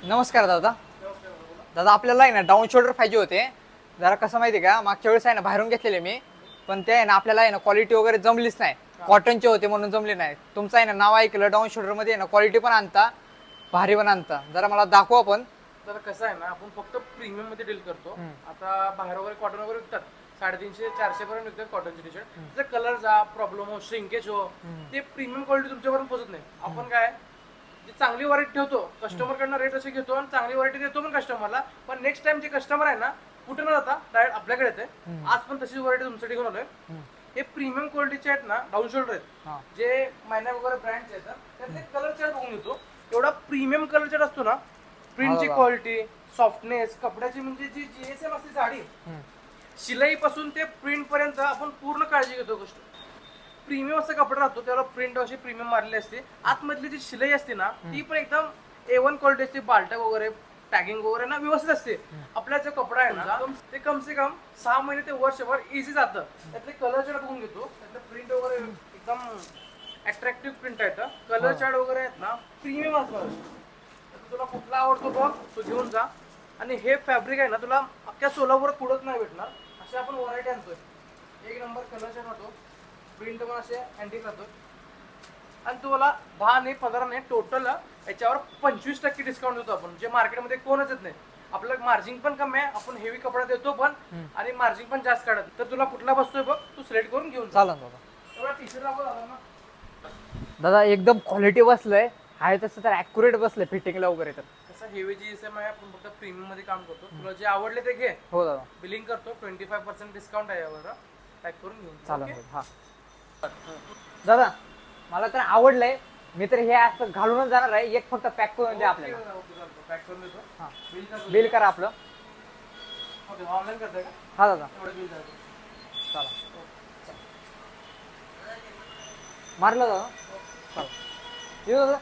नमस्कार दादा. दादा आपल्याला आहे ना डाऊन शोल्डर पाहिजे होते. जरा कसं माहिती आहे का, मागच्या वेळेस आहे ना बाहेरून घेतलेले मी, पण ते आहे ना आपल्याला आहे ना क्वालिटी वगैरे जमलीच नाही. कॉटनचे होते म्हणून जमले नाही. तुमचं आहे ना नाव ऐकलं, डाऊन शोल्डर मध्ये आहे ना क्वालिटी पण आणता, भारी पण आणता. जरा मला दाखवा पण. तर कसं आहे ना, आपण फक्त प्रीमियम मध्ये डील करतो. हम्म. आता बाहेर वगैरे कॉटन वगैरे विकतात, 350-400 पर्यंत विकतात कॉटनचे टी शर्ट. त्याचा कलर जा प्रॉब्लेम हो, श्रिंकेज हो, ते प्रीमियम क्वालिटी तुमच्यापर्यंत पोहोचत नाही. आपण काय जी चांगली व्हरायटी ठेवतो, कस्टमर कडनं रेट असे घेतो आणि चांगली व्हरायटी देतो पण कस्टमरला. पण नेक्स्ट टाइम जे कस्टमर आहे ना, कुठे न जाता डायरेक्ट आपल्याकडे येते. आज पण तशीच व्हरायटी तुमच्यासाठी घेऊन आलोय. हे प्रीमियम क्वालिटीचे आहेत ना, डाऊन शोल्डर हा. आहेत, जे महिन्या वगैरे ब्रँडचे आहेत. त्यातले कलर चार्ट बघून घेतो. एवढा प्रीमियम कलर चार्ट असतो ना, प्रिंटची बघा. क्वालिटी, सॉफ्टनेस, कपड्याची म्हणजे जी जीएसएम असते साडी, शिलाई पासून ते प्रिंट पर्यंत आपण पूर्ण काळजी घेतो. गोष्ट प्रीमियम असा कपडा राहतो, त्याला प्रिंट अशी प्रीमियम मारलेली असते. आतमधली जी शिलाई असते ना, ती पण एकदम A1 क्वालिटी असते. बाल्टा वगैरे टॅगिंग वगैरे ना व्यवस्थित असते. आपला जो कपडा आहे ना, ते कम से कम 6 महिने ते वर्षभर इझी जातं. त्यातले कलर चार्ट बघून घेतो. त्यातले प्रिंट वगैरे एकदम अट्रॅक्टिव्ह प्रिंट आहेत. कलर चार्ट वगैरे आहेत ना, प्रीमियम असणार. तुला कुठला आवडतो बघ, तो घेऊन जा. आणि हे फॅब्रिक आहे ना, तुला अख्ख्या सोलापुरात कुठंच नाही भेटणार. असे आपण व्हरायटी आणतोय. एक नंबर कलर चार्ट राहतो, प्रिंट पण असे अँटिक राहतो. आणि तुम्हाला 10 ने 15 ने टोटल याच्यावर 25% डिस्काउंट देतो आपण, जे मार्केटमध्ये कोणच येत नाही. आपलं मार्जिन पण कमी आहे, आपण हेवी कपडा देतो पण, आणि मार्जिन पण जास्त काढत. तर तुला कुठला बसतोय बघ, तू सिलेक्ट करून घेऊन जा. चालन दादा. एवढा टी शर्ट दाखव दादा ना. दादा एकदम क्वालिटी बसलंय, आहे तसं तर ॲक्युरेट बसलंय फिटिंगला वगैरे. तर कसं हेवी जीएसएम आहे, आपण फक्त प्रीमियम मध्ये काम करतो. तुला जे आवडले ते घे, हो दादा, बिलिंग करतो. 25% डिस्काउंट आहे यावर. पॅक करून घेऊन जा. चालन ओके? दादा. हा दादा, मला तर आवडलंय. मी तर हे असं घालूनच जाणार आहे. एक फक्त पॅक करून द्या आपल्याला. ओके, ओके, चालतं. पॅक करून देतो. हा, बिल कर. बिल करा आपलं. ओके, ऑनलाईन करताय का? हा दादा, एवढं बिल द्या. चला. मारलं दादा. चला येऊ दादा.